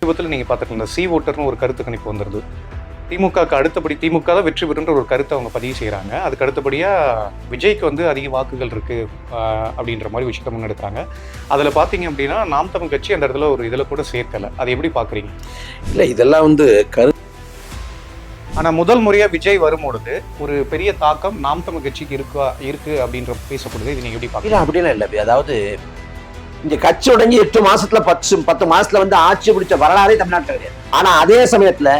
சமீபத்தில் நீங்கள் பார்த்துக்கலாம் சி ஓட்டர்னு ஒரு கருத்து கணிப்பு வந்துடுது. திமுகவுக்கு அடுத்தபடி திமுக தான் வெற்றி பெறுன்ற ஒரு கருத்தை அவங்க பதிவு செய்கிறாங்க. அதுக்கு அடுத்தபடியாக விஜய்க்கு வந்து அதிக வாக்குகள் இருக்குது அப்படின்ற மாதிரி விஷயத்த முன்னெடுத்தாங்க. அதில் பார்த்தீங்க அப்படின்னா நாம் தமிழ் கட்சி அந்த இடத்துல ஒரு இதில் கூட சேர்க்கலை. அதை எப்படி பார்க்குறீங்க? இல்லை, இதெல்லாம் வந்து ஆனால் முதல் முறையாக விஜய் வரும்பொழுது ஒரு பெரிய தாக்கம் நாம் தமிழ் கட்சிக்கு இருக்கு அப்படின்ற பேசப்படுது. இது நீங்கள் எப்படி பார்க்குறீங்க? அப்படிலாம் இல்லை. அதாவது இங்க கட்சி உடஞ்சி 8 மாசத்துல 10 மாசத்துல வந்து ஆட்சி பிடிச்ச வரலாறே தமிழ்நாட்டில் கிடையாது. ஆனா அதே சமயத்துல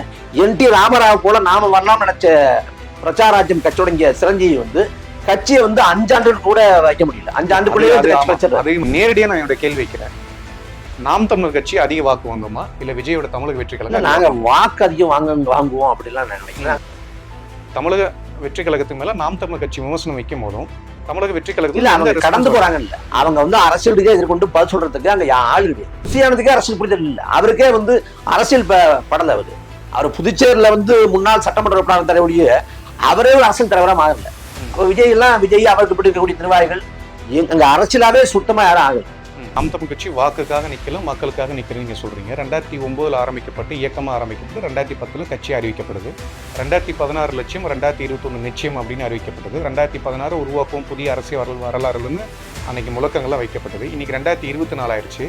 என்.டி. ராமராவ் போல நாம வரலாம் நினைச்ச பிரச்சாராஜ்யம் கட்சி உடங்கிய சிரஞ்சீவி வந்து கட்சியை வந்து 5 ஆண்டுகள் கூட வைக்க முடியல. 5 ஆண்டுக்குள்ளேயே நேரடியாக நான் என்னோட கேள்வி வைக்கிறேன். நாம் தமிழர் கட்சி அதிக வாக்கு வாங்குமா இல்ல விஜயோட தமிழக வெற்றி கழகம்? நாங்க வாக்கு அதிகம் வாங்குவோம் அப்படிலாம் நான் நினைக்கிறேன். தமிழக வெற்றி கழகத்துக்கு மேல நாம் தமிழர் கட்சி விமர்சனம் வைக்கும் போதும் தமிழக வெற்றி கழகத்துல அவங்க கடந்து போறாங்க. இல்ல, அவங்க வந்து அரசியல் ரீதியா எதிர்கொண்டு பதில் சொல்றதுக்கு அங்க ஆள் கிடையாது. புதியானதுக்கே அரசியல் புரிதல் இல்ல. அவருக்கே வந்து அரசியல் படல. அவர் புதுச்சேரியில வந்து முன்னாள் சட்டமன்ற உறுப்பினர் தலைவருடைய அவரே ஒரு அரசியல் தலைவரா மாறல. அப்ப விஜய் அவருக்கு பிடிக்கக்கூடிய நிர்வாகிகள் அங்க அரசியலாவே சுத்தமா யாரும் ஆகல. நாம் தமிழ் கட்சி வாக்குக்காக நிக்கல, மக்களுக்காக நிக்கல நீங்க சொல்றீங்க. 2009 ஆரம்பிக்கப்பட்டு இயக்கமா ஆரம்பிக்கப்பட்டு 2010 கட்சி அறிவிக்கப்படுது. 2016 லட்சியம் 2021 நிச்சயம் அப்படின்னு அறிவிக்கப்பட்டது. 2016 உருவாக்கும் புதிய அரசியல் வரலாறுன்னு அன்னைக்கு முழக்கங்கள்லாம் வைக்கப்பட்டது. இன்னைக்கு 2024 ஆயிடுச்சு.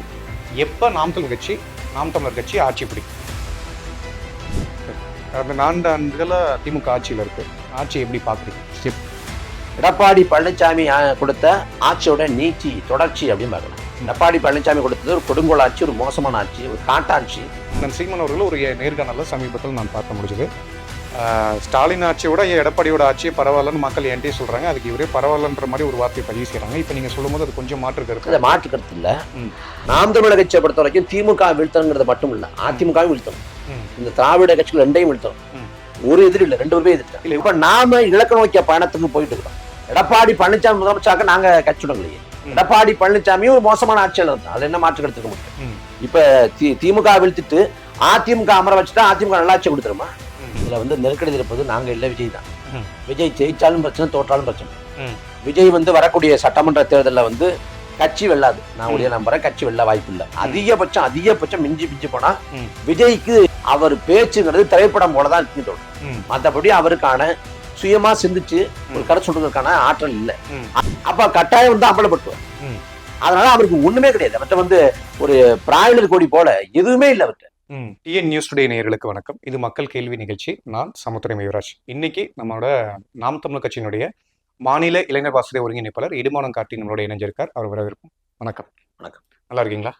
எப்ப நாம் தமிழர் கட்சி ஆட்சி பிடிக்கும்? கடந்த 4 ஆண்டுகளா திமுக ஆட்சியில் இருக்கு. ஆட்சி எப்படி பாக்குறீங்க? எடப்பாடி பழனிசாமி கொடுத்த ஆட்சியோட நீட்சி தொடர்ச்சி அப்படின்னு பார்க்கலாம். எடப்பாடி பழனிசாமி கொடுத்தது ஒரு கொடுங்கோல் ஆட்சி, ஒரு மோசமான ஆட்சி, ஒரு காட்டாட்சி. சீமான் அவர்கள் ஒரு நேர்காணலில் சமீபத்தில் நான் பார்க்க முடிஞ்சது. ஸ்டாலின் ஆட்சியோட எடப்பாடியோட ஆட்சியே பரவாயில்லன்னு மக்கள் என்கிட்டே சொல்றாங்க. அதுக்கு இவரே பரவாயில்லன்ற மாதிரி ஒரு வார்த்தையை பதிவு செய்யறாங்க. இப்போ நீங்க சொல்லும் போது அது கொஞ்சம் மாற்று கருத்து இல்லை. நாம் தமிழக கட்சியை பொறுத்த வரைக்கும் திமுக வீழ்த்தணுங்கிறது மட்டும் இல்லை, அதிமுகவும் வீழ்த்தணும். இந்த திராவிட கட்சிகள் ரெண்டையும் வீழ்த்தணும். ஒரு எதிரி இல்லை, 2 பேருமே எதிர்த்தாங்க. இப்ப நாம இலக்க நோக்கிய பயணத்துக்கு போயிட்டு இருக்கோம். எடப்பாடி பழனிசாமி முதலமைச்சராக நாங்க கட்சி தொடங்கலையே. எடப்பாடி பழனிசாமி ஒரு மோசமான ஆட்சியாளர் இருந்தா அது என்ன மாற்று கருத்துக்க முடியும்? இப்ப திமுக வீழ்த்திட்டு அதிமுக அமர வச்சுட்டா அதிமுக நல்லாட்சி கொடுத்துருமா? இதுல வந்து நெருக்கடி இருப்பது நாங்க இல்ல, விஜய் தான். விஜய் ஜெயிச்சாலும் பிரச்சனை, தோற்றாலும் பிரச்சனை. விஜய் வந்து வரக்கூடிய சட்டமன்ற தேர்தலில் வந்து கட்சி வெல்லாது. நான் உடைய நம்புறேன், கட்சி வெல்ல வாய்ப்பு இல்லை. அதிகபட்சம் மிஞ்சி போனா விஜய்க்கு அவர் பேச்சுங்கிறது திரைப்படம் போலதான் தோணும். மற்றபடி அவருக்கான சுயமா சிந்திச்சு ஒரு கருத்து சொல்றதுக்கான ஆற்றல் இல்லை. அப்ப கட்டாயம் வந்து அமலப்பட்டுவார். அதனால அவருக்கு ஒண்ணுமே கிடையாது. அவர்கிட்ட வந்து ஒரு பிராய்லர் கோடி போல எதுவுமே இல்லை அவர்கிட்ட. டிஎன் நியூஸ் டுடே நேயர்களுக்கு வணக்கம். இது மக்கள் கேள்வி நிகழ்ச்சி. நான் சமுத்திரம் யுவராஜ். இன்னைக்கு நம்மளோட நாம் தமிழ் கட்சியினுடைய மாநில இளைஞர் வாசலை ஒருங்கிணைப்பாளர் இடுமானம் காட்டி நம்மளோட இணைஞ்சிருக்கார். அவர் வரவேற்போம். வணக்கம். வணக்கம். நல்லா இருக்கீங்களா?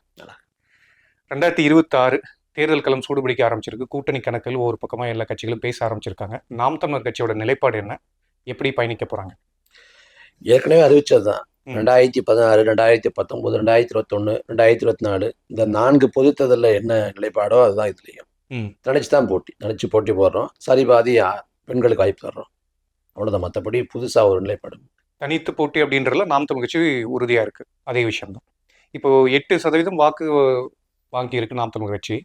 2026 தேர்தல் களம் சூடுபிடிக்க ஆரம்பிச்சிருக்கு. கூட்டணி கணக்கில் ஒரு பக்கமா எல்லா கட்சிகளும் பேச ஆரம்பிச்சிருக்காங்க. நாம் தமிழர் கட்சியோட நிலைப்பாடு என்ன? எப்படி பயணிக்க போறாங்க? ஏற்கனவே அறிவிச்சதுதான். 2016, 2019, 2021, 2024 இந்த 4 பொது தேர்தலில் என்ன நிலைப்பாடோ அதுதான் இதுலயும் நினைச்சுதான் நினைச்சு போட்டி போடுறோம். சரி பாதி பெண்களுக்கு வாய்ப்பு தர்றோம். அவ்வளவுதான். மற்றபடி புதுசா ஒரு நிலைப்பாடு தனித்து போட்டி அப்படின்றதுல நாம் தமிழ் கட்சி உறுதியா இருக்கு. அதே விஷயம்தான். இப்போ 8% வாக்கு வாங்கி இருக்கு நாம் தமிழர் கட்சி.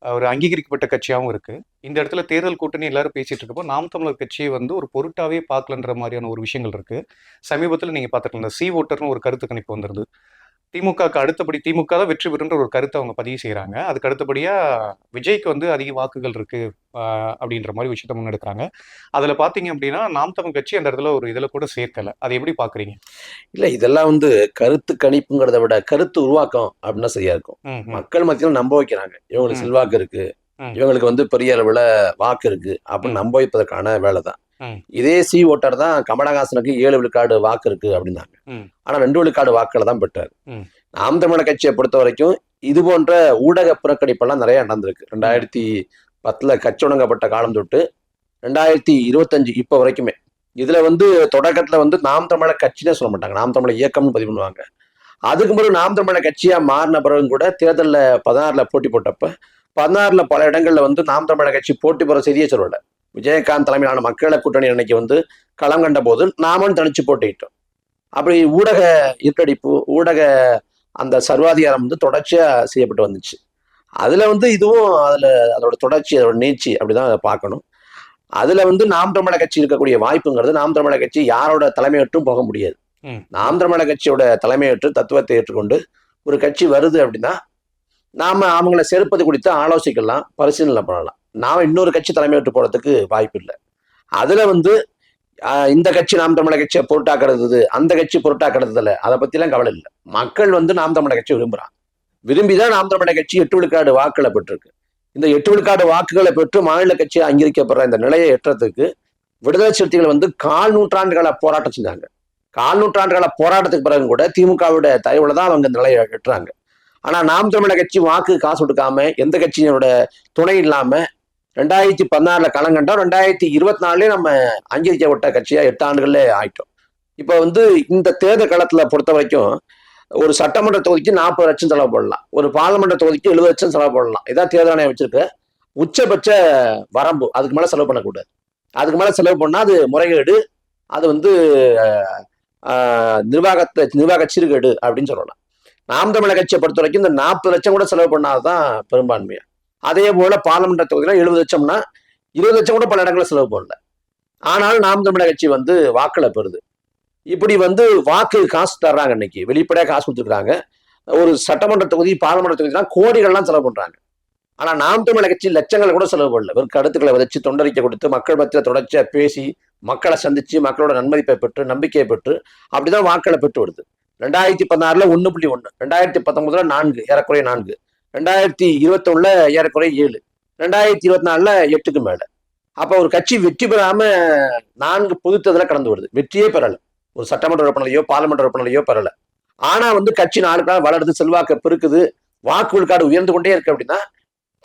ஒரு அங்கீகரிக்கப்பட்ட கட்சியாகவும் இருக்கு. இந்த இடத்துல தேர்தல் கூட்டணி எல்லாரும் பேசிட்டு இருக்கப்போ நாம் தமிழர் கட்சியை வந்து ஒரு பொருட்டாவே பார்க்கலன்ற மாதிரியான ஒரு விஷயங்கள் இருக்கு. சமீபத்தில் நீங்க பார்த்துக்கலாம் சி ஓட்டர்னு ஒரு கருத்து கணிப்பு வந்துருது. திமுகவுக்கு அடுத்தபடி திமுக தான் வெற்றி பெறுன்ற ஒரு கருத்தை அவங்க பதிவு செய்கிறாங்க. அதுக்கு அடுத்தபடியா விஜய்க்கு வந்து அதிக வாக்குகள் இருக்கு அப்படின்ற மாதிரி விஷயத்த முன்னெடுக்கிறாங்க. அதுல பாத்தீங்க அப்படின்னா நாம் தமிழ் கட்சி அந்த இடத்துல ஒரு இதுல கூட சேர்க்கல. அதை எப்படி பாக்குறீங்க? இல்ல, இதெல்லாம் வந்து கருத்து கணிப்புங்கிறத விட கருத்து உருவாக்கம் அப்படின்னா சரியா இருக்கும். மக்கள் மத்தியில் நம்ப வைக்கிறாங்க. இவங்களுக்கு செல்வாக்கு இருக்கு, இவங்களுக்கு வந்து பெரிய அளவுல வாக்கு இருக்கு அப்படின்னு நம்ப வைப்பதற்கான வேலை தான். இதே சி ஓட்டர் தான் கமலஹாசனுக்கு 7 விழுக்காடு வாக்கு இருக்கு அப்படின்னாங்க. ஆனா 2 விழுக்காடு வாக்குகளை தான் பெற்றாரு. நாம் தமிழர் கட்சியை பொறுத்த வரைக்கும் இது போன்ற ஊடக புறக்கணிப்பெல்லாம் நிறைய நடந்திருக்கு. 2010 கட்சி தொடங்கப்பட்ட காலம் தொட்டு 2025 இப்ப வரைக்குமே. இதுல வந்து தொடக்கத்துல வந்து நாம் தமிழர் கட்சினே சொல்ல மாட்டாங்க, நாம் தமிழர் இயக்கம்னு பதிவு பண்ணுவாங்க. அதுக்கு முன்னாடி நாம் தமிழர் கட்சியா மாறின பிறகு கூட தேர்தலில் 16 போட்டி போட்டப்ப 16 பல இடங்கள்ல வந்து நாம் தமிழர் கட்சி போட்டி போற செய்தியே சொல்லல. விஜயகாந்த் தலைமையிலான மக்கள கூட்டணி அன்னைக்கு வந்து களம் கண்ட போது நாமும் தனிச்சு போட்டிட்டோம். அப்படி ஊடக இருட்டடிப்பு, ஊடக அந்த சர்வாதிகாரம் வந்து தொடர்ச்சியா செய்யப்பட்டு வந்துச்சு. அதுல வந்து இதுவும் அதோட தொடர்ச்சி, அதோட நீட்சி அப்படிதான் அதை பார்க்கணும். அதுல வந்து நாம் தமிழர் கட்சி இருக்கக்கூடிய வாய்ப்புங்கிறது, நாம் தமிழர் கட்சி யாரோட தலைமையேற்றும் போக முடியாது. நாம் தமிழர் கட்சியோட தலைமையேற்று தத்துவத்தை ஏற்றுக்கொண்டு ஒரு கட்சி வருது அப்படின்னா நாம அவங்கள செருப்பது குறித்து ஆலோசிக்கலாம், பரிசீலனை பண்ணலாம். நாம இன்னொரு கட்சி தலைமையேற்று போறதுக்கு வாய்ப்பு இல்லை. அதுல வந்து இந்த கட்சி நாம் தமிழர் கட்சியை பொருட்டாக்குறது, அந்த கட்சி பொருட்டாக்குறது இல்லை, அதை பத்தி எல்லாம் கவலை இல்லை. மக்கள் வந்து நாம் தமிழர் கட்சி விரும்புறாங்க. விரும்பிதான் நாம் தமிழர் கட்சி 8 விழுக்காடு வாக்குகளை பெற்றிருக்கு. இந்த 8 விழுக்காடு வாக்குகளை பெற்று மாநில கட்சியை அங்கீகரிக்கப்படுற இந்த நிலையை எட்டுறதுக்கு விடுதலை சிறுத்தைகள் வந்து 4 நூற்றாண்டுகளை போராட்டம் செஞ்சாங்க. 4 நூற்றாண்டுகள போராட்டத்துக்கு பிறகு கூட திமுகவுடைய தயவுல தான் அவங்க இந்த நிலையை எட்டுறாங்க. ஆனா நாம் தமிழர் கட்சி வாக்கு காசு கொடுக்காம, எந்த கட்சியோட துணை இல்லாம 2016 களம் கண்டோம். 2024 நம்ம அங்கீகரிக்கப்பட்ட கட்சியா 8 ஆண்டுகள்ல ஆயிட்டோம். இப்ப வந்து இந்த தேர்தல் களத்துல பொறுத்த வரைக்கும் ஒரு சட்டமன்ற தொகுதிக்கு 40 லட்சம் செலவு போடலாம், ஒரு பாராளுமன்ற தொகுதிக்கு 70 லட்சம் செலவு போடலாம். இதான் தேர்தல் ஆணையம் வச்சிருக்க உச்சபட்ச வரம்பு. அதுக்கு மேல செலவு பண்ணக்கூடாது. அதுக்கு மேல செலவு பண்ணா அது முறைகேடு, அது வந்து நிர்வாக சீர்கேடு அப்படின்னு சொல்லலாம். நாம் தமிழர் கட்சியை பொறுத்த வரைக்கும் இந்த 40 லட்சம் கூட செலவு பண்ணாதான் பெரும்பான்மையா. அதே போல பாராளுமன்ற தொகுதியில 70 லட்சம்னா 20 லட்சம் கூட பல இடங்களில் செலவு பண்ணல. ஆனால் நாம் தமிழர் கட்சி வந்து வாக்களை பெறுது. இப்படி வந்து வாக்கு காசு தர்றாங்க. இன்னைக்கு வெளிப்படையா காசு கொடுத்துருக்காங்க. ஒரு சட்டமன்ற தொகுதி, பாராளுமன்ற தொகுதிலாம் கோடிகள்லாம் செலவு பண்றாங்க. ஆனா நாம் தமிழர் கட்சி லட்சங்களை கூட செலவு பண்ணல. வெறும் கருத்துக்களை விதைச்சு, தொண்டறிக்கை கொடுத்து, மக்கள் மத்தியில தொடர்ச்சியா பேசி, மக்களை சந்திச்சு, மக்களோட நன்மதிப்பை பெற்று, நம்பிக்கையை பெற்று அப்படிதான் வாக்களை பெற்று வருது. 2016 1.1, 2019 4, ஏறக்குறைய 4, 2021 ஏறக்குறைய 7, 2024 8க்கு மேல. அப்ப ஒரு கட்சி வெற்றி பெறாம 4 பொது தேர்தல கடந்து வருது, வெற்றியே பெறல. ஒரு சட்டமன்ற உறுப்பினரையோ பாராளுமன்ற உறுப்பினரையோ பெறல. ஆனா வந்து கட்சி நாளுக்கு நாள் வளருது, செல்வாக்கு பெருக்குது, வாக்கு விழுக்காடு உயர்ந்து கொண்டே இருக்கு. அப்படின்னா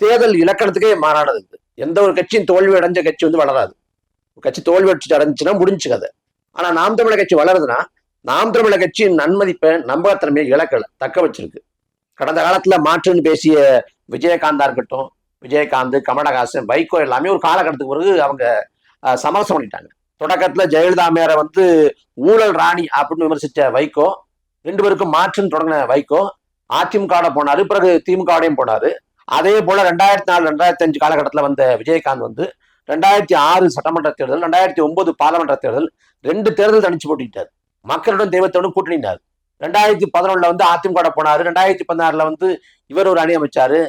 தேர்தல் இலக்கணத்துக்கே மாறானது. எந்த ஒரு கட்சியும் தோல்வி அடைஞ்ச கட்சி வந்து வளராது. கட்சி தோல்வி அடைஞ்சுன்னா முடிஞ்சு கதை. ஆனா நாம் தமிழர் கட்சி வளருதுன்னா நாம் தமிழர் கட்சியின் நன்மதிப்பை, நம்பகத்தன்மையை இழக்கல, தக்க வச்சிருக்கு. கடந்த காலத்துல மாற்றுன்னு பேசிய விஜயகாந்தா இருக்கட்டும், விஜயகாந்த், கமலஹாசன், வைகோ எல்லாமே ஒரு காலகட்டத்துக்கு பிறகு அவங்க சமரசம் பண்ணிட்டாங்க. தொடக்கத்துல ஜெயலலிதா மேல வந்து ஊழல் ராணி அப்படின்னு விமர்சிச்ச வைகோ, 2 பேருக்கும் மாற்றுன்னு தொடங்கின வைகோ அதிமுக போனாரு, பிறகு திமுகவையும் போனாரு. அதே போல 2004, 2005 காலகட்டத்துல வந்த விஜயகாந்த் வந்து 2006 சட்டமன்ற தேர்தல், 2009 பாராளுமன்ற தேர்தல், 2 தேர்தல் தனிச்சு போட்டிட்டார். மக்களுடன் தெய்வத்தோடும் கூட்டணினார். 2011 வந்து அதிமுக போனாரு. 2016 வந்து இவர் ஒரு அணி அமைச்சாரு.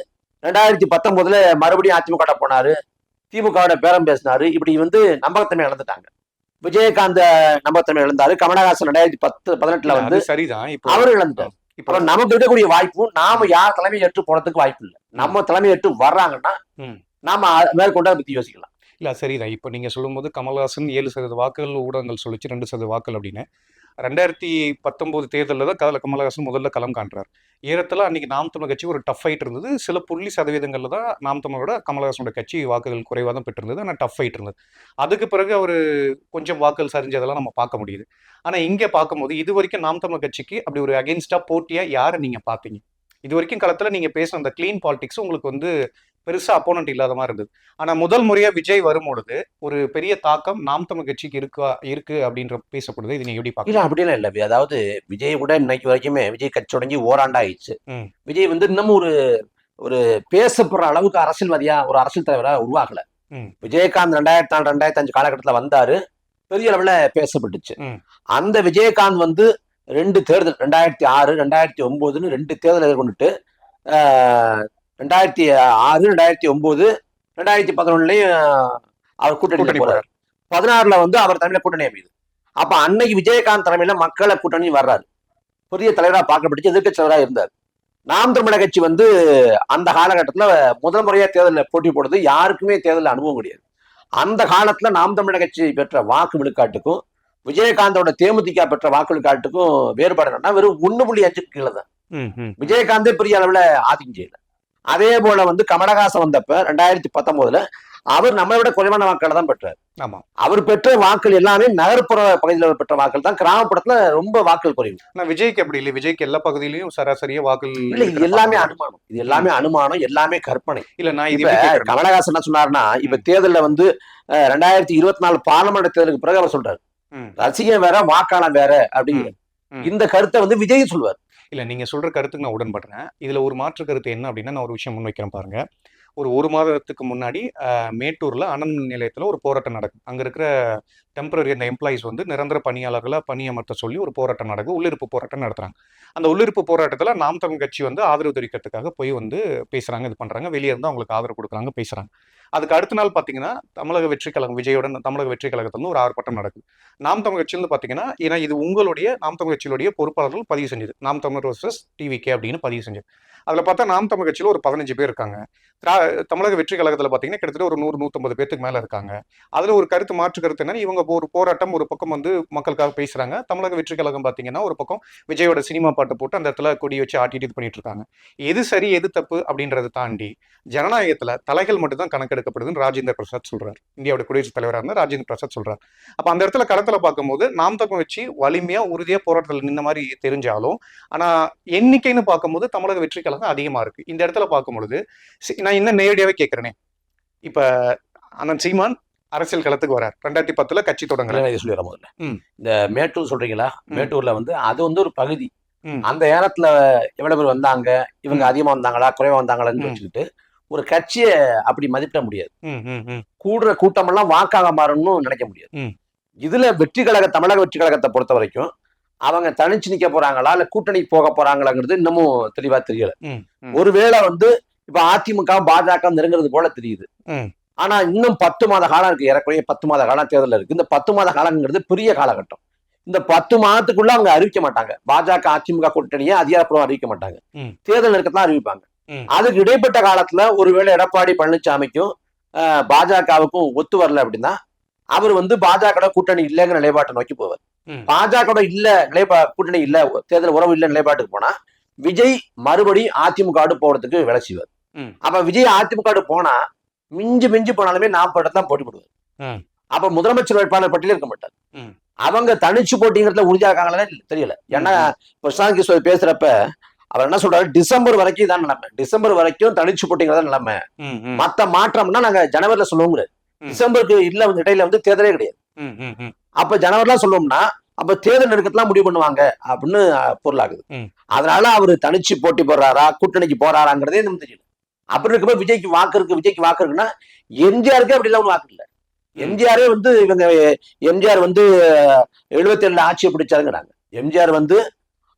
2019 மறுபடியும் அதிமுக போனாரு, திமுகவோட பேரம் பேசினாரு. இப்படி வந்து நம்பகத்தன்மை இழந்துட்டாங்க. விஜயகாந்த் நம்பகத்தன்மை இழந்தாரு. கமலஹாசன் 2018 வந்து சரிதான், அவரு இழந்துட்டாரு. இப்ப நமக்கு இருக்கக்கூடிய வாய்ப்பு, நாம யார் தலைமை ஏற்று போறதுக்கு வாய்ப்பு இல்லை. நம்ம தலைமை ஏற்று வர்றாங்கன்னா நாம மேற்கொண்டு அதை பத்தி யோசிக்கலாம். இல்ல சரிதான். இப்ப நீங்க சொல்லும்போது கமல்ஹாசன் 7% வாக்குகள் ஊடகங்கள் சொல்லிச்சு, 2% வாக்குகள் அப்படின்னு. 2019 தேர்தலில் தான் கமலஹாசன் முதல்ல களம் காண்றார். ஏறத்தாழ அன்னைக்கு நாம் தமிழர் கட்சி ஒரு டஃப் ஃபைட் இருந்தது. சில புள்ளி சதவீதங்களில் தான் நாம் தமிழரோட கமலஹாசனோட கட்சி வாக்குகள் குறைவாக தான் பெற்றிருந்தது. ஆனால் டஃப் ஃபைட் இருந்தது. அதுக்கு பிறகு அவர் கொஞ்சம் வாக்குகள் சரிஞ்சதெல்லாம் நம்ம பார்க்க முடியுது. ஆனால் இங்கே பார்க்கும்போது இது வரைக்கும் நாம் தமிழர் கட்சிக்கு அப்படி ஒரு அகெயின்ஸ்டா போட்டியாக யாரை நீங்கள் பார்த்தீங்க? இது வரைக்கும் காலத்தில் நீங்கள் பேசுன அந்த கிளீன் பாலிடிக்ஸ் உங்களுக்கு வந்து பெருசா அப்போனன்ட் இல்லாத மாதிரி இருந்தது. ஆனா முதல் முறையா விஜய் வரும்பொழுது ஒரு பெரிய தாக்கம் நாம் தமிழ் கட்சிக்கு இருக்கு அப்படின்ற பேசப்படுது. இது நீங்க எப்படி பாக்கல? அப்படிலாம் இல்ல. அதாவது விஜய் கூட இன்னைக்கு வரைக்குமே விஜய் கட்சி தொடங்கி ஓராண்டு ஆயிடுச்சு. விஜய் வந்து இன்னமும் ஒரு பேசப்படுற அளவுக்கு அரசியல்வாதியா, ஒரு அரசியல் தலைவரா உருவாகல. விஜயகாந்த் 2004, 2005 காலகட்டத்துல வந்தாரு, பெரிய அளவுல பேசப்பட்டுச்சு. அந்த விஜயகாந்த் வந்து 2 தேர்தல், 2006, 2009 2 தேர்தல் எதிர்கொண்டுட்டு 2006, 2009, 2011 அவர் கூட்டணி போறாரு. 16 வந்து அவர் தலைமையில கூட்டணி அமையுது. அப்ப அன்னைக்கு விஜயகாந்த் தலைமையில மக்களை கூட்டணி வர்றாரு, பெரிய தலைவரா பார்க்கப்பட்டு எதிர்கட்சி தலைவரா இருந்தார். நாம் தமிழர் கட்சி வந்து அந்த காலகட்டத்துல முதல் முறையா தேர்தலில் போட்டி போடுறது, யாருக்குமே தேர்தலில் அனுபவம் கிடையாது. அந்த காலத்துல நாம் தமிழர் கட்சி பெற்ற வாக்கு விழுக்காட்டுக்கும் விஜயகாந்தோட தேமுதிக பெற்ற வாக்கு விழுக்காட்டுக்கும் வேறுபாடு என்னன்னா வெறும் 1.5 கீழே தான். விஜயகாந்தே பெரிய அளவுல ஆதிக்கம் செய்யல. அதே போல வந்து கமலஹாசன் வந்தப்ப 2019 அவர் நம்மளை விட குறைவான வாக்களை தான் பெற்றார். ஆமா, அவர் பெற்ற வாக்கள் எல்லாமே நகர்ப்புற பகுதியில் பெற்ற வாக்கள் தான், கிராமப்புறத்துல ரொம்ப வாக்கள் குறைவு. விஜய்க்கு அப்படி இல்லை. விஜய்க்கு எல்லா பகுதியிலையும் சராசரியா வாக்கள் இல்ல. இது எல்லாமே அனுமானம், இது எல்லாமே அனுமானம், எல்லாமே கற்பனை. இல்ல, நான் இப்ப கமலஹாசன் என்ன சொன்னாருன்னா, இப்ப தேர்தல்ல வந்து 2024 பாராளுமன்ற தேர்தலுக்கு பிறகு அவர் சொல்றாரு ரசிகன் வேற வாக்காளம் வேற அப்படிங்கிற இந்த கருத்தை வந்து விஜய் சொல்வார். இல்ல, நீங்க சொல்ற கருத்துக்கு நான் உடன்படுறேன். இதுல ஒரு மாற்று கருத்து என்ன அப்படின்னா, நான் ஒரு விஷயம் முன்வைக்கிறேன் பாருங்க. ஒரு மாதத்துக்கு முன்னாடி மேட்டூர்ல அனல் நிலையத்துல ஒரு போராட்டம் நடக்கும். அங்க இருக்கிற டெம்பரரி அந்த எம்ப்ளாயிஸ் வந்து நிரந்தர பணியாளர்களை பணியமர்த்த சொல்லி ஒரு போராட்டம் நடக்குது, உள்ளிருப்பு போராட்டம் நடத்துறாங்க. அந்த உள்ளிருப்பு போராட்டத்தில் நாம் தமிழ் கட்சி வந்து ஆதரவு தெரிவிக்கிறதுக்காக போய் வந்து பேசுறாங்க, இது பண்றாங்க, வெளியே இருந்து அவங்களுக்கு ஆதரவு கொடுக்குறாங்க, பேசுறாங்க. அதுக்கு அடுத்த நாள் பார்த்தீங்கன்னா தமிழக வெற்றி கழகம் விஜயுடன் தமிழக வெற்றி கழகத்துல ஒரு ஆர்ப்பாட்டம் நடக்குது. நாம் தமிழ் கட்சியிலிருந்து பார்த்தீங்கன்னா, ஏன்னா இது உங்களுடைய நாம் தமிழ் கட்சியுடைய பொறுப்பாளர்கள் பதிவு செஞ்சது, நாம் தமிழர் வர்சஸ் டிவிகே அப்படின்னு பதிவு செஞ்சது. அதில் பார்த்தா நாம் தமிழ் கட்சியில் ஒரு 15 பேர் இருக்காங்க. தமிழக வெற்றி கழகத்தில் பார்த்தீங்கன்னா கிட்டத்தட்ட ஒரு 100-150 பேருக்கு மேலே இருக்காங்க. அதில் ஒரு கருத்து மாற்று கருத்து என்னன்னா, இவங்க ஒரு போராட்டம் ஒரு பக்கம் வந்து மக்களுக்காக பேசுறாங்க, தமிழக வெற்றி கழகம் பார்த்தீங்கன்னா ஒரு பக்கம் விஜயோட சினிமா பாட்டு போட்டு அந்த இடத்துல கொடி வச்சு ஆட்டிட்டு இது பண்ணிட்டு இருக்காங்க. எது சரி எது தப்பு அப்படின்றத தாண்டி ஜனநாயகத்தில் தலைகள் மட்டும் தான் கணக்கெடுக்கப்படுதுன்னு ராஜேந்திர பிரசாத் சொல்றாரு. இந்தியாவோட குடியரசுத் தலைவராக இருந்தால் ராஜேந்திர பிரசாத் சொல்றாரு. அப்போ அந்த இடத்துல களத்தில் பார்க்கும்போது நாம் தமிழ் வச்சு வலிமையா உறுதியா போராட்டத்தில் நின்ன மாதிரி தெரிஞ்சாலும், ஆனா எண்ணிக்கைன்னு பார்க்கும்போது தமிழக வெற்றி கழகம் அதிகமா இருக்கு. இந்த இடத்துல பார்க்கும்பொழுது நான் இன்னும் நேரடியாவே கேட்கிறேனே, இப்ப அண்ணன் சீமான் அரசியல் களத்துக்கு வரார், 2010 கட்சி தொடங்குறாரு. சொல்லிடுறேன் முதல்ல. இந்த மேட்டூர் சொல்றீங்களா, மேட்டூர்ல வந்து அது வந்து ஒரு பகுதி. அந்த நேரத்துல எவ்வளவு பேர் வந்தாங்க, இவங்க அதிகமா வந்தாங்களா குறைவா வந்தாங்களான்னு வச்சுக்கிட்டு ஒரு கட்சியை அப்படி மதிப்பிட முடியாது. கூடுற கூட்டம் எல்லாம் வாக்காக மாறணும்னு நினைக்க முடியாது. இதுல தமிழக வெற்றி கழகத்தை பொறுத்த வரைக்கும் அவங்க தனிச்சு நிக்க போறாங்களா இல்ல கூட்டணிக்கு போக போறாங்களாங்கிறது இன்னமும் தெளிவா தெரியல. ஒருவேளை வந்து இப்ப அதிமுக பாஜக நெருங்குறது போல தெரியுது. ஆனா இன்னும் 10 மாத காலம் இருக்கு, ஏறக்குறைய 10 மாத காலம் தேர்தல் இருக்கு. இந்த 10 மாத காலங்கிறது பெரிய காலகட்டம். இந்த 10 மாதத்துக்குள்ள அவங்க அறிவிக்க மாட்டாங்க, பாஜக அதிமுக கூட்டணியை அதிகாரப்பூர்வம் அறிவிக்க மாட்டாங்க, தேர்தல் நெருக்கத்தான் அறிவிப்பாங்க. அதுக்கு இடைப்பட்ட காலத்துல ஒருவேளை எடப்பாடி பழனிசாமிக்கும் பாஜகவுக்கும் ஒத்து வரல அப்படின்னா அவர் வந்து பாஜக கூட்டணி இல்லைங்கிற நிலைப்பாட்டை நோக்கி போவார். பாஜக இல்ல கூட்டணி இல்ல, தேர்தல் உறவு இல்ல நிலைப்பாட்டுக்கு போனா விஜய் மறுபடி அதிமுக போறதுக்கு வேலை செய்வார். அப்ப விஜய் அதிமுக போனா மிஞ்சி போனாலுமே 40 இடத்தான் போட்டி போடுவார். அப்ப முதலமைச்சர் வேட்பாளர் பட்டியல இருக்க மாட்டார். அவங்க தனிச்சு போட்டிங்கிறதுல உறுதியா இருக்காங்களே தெரியல. ஏன்னா பிரசாந்த் கிஷோர் பேசுறப்ப அவர் என்ன சொல்றாரு, டிசம்பர் வரைக்கும் தான் நிலைமை, டிசம்பர் வரைக்கும் தனிச்சு போட்டிங்கிறத நிலைமை, மத்த மாற்றம்னா நாங்க ஜனவரில சொல்லுவோம், டிசம்பருக்கு இல்ல இடையில வந்து தேர்தலே கிடையாது. அப்ப ஜனவரிலாம் சொல்லுவோம்னா அப்ப தேர்தல் நெருக்கத்தெல்லாம் முடிவு பண்ணுவாங்க அப்படின்னு பொருளாகுது. அதனால அவரு தனிச்சு போட்டி போடுறாரா கூட்டணிக்கு போறாராங்கிறதே நமக்கு தெரியல. அப்படி இருக்கும்போது விஜய்க்கு வாக்கு இருக்குன்னா எம்ஜிஆருக்கு அப்படி எல்லாம் வாக்கு இல்ல. எம்ஜிஆரே வந்து எம்ஜிஆர் வந்து 77 ஆட்சியை பிடிச்சாருங்கிறாங்க. எம்ஜிஆர் வந்து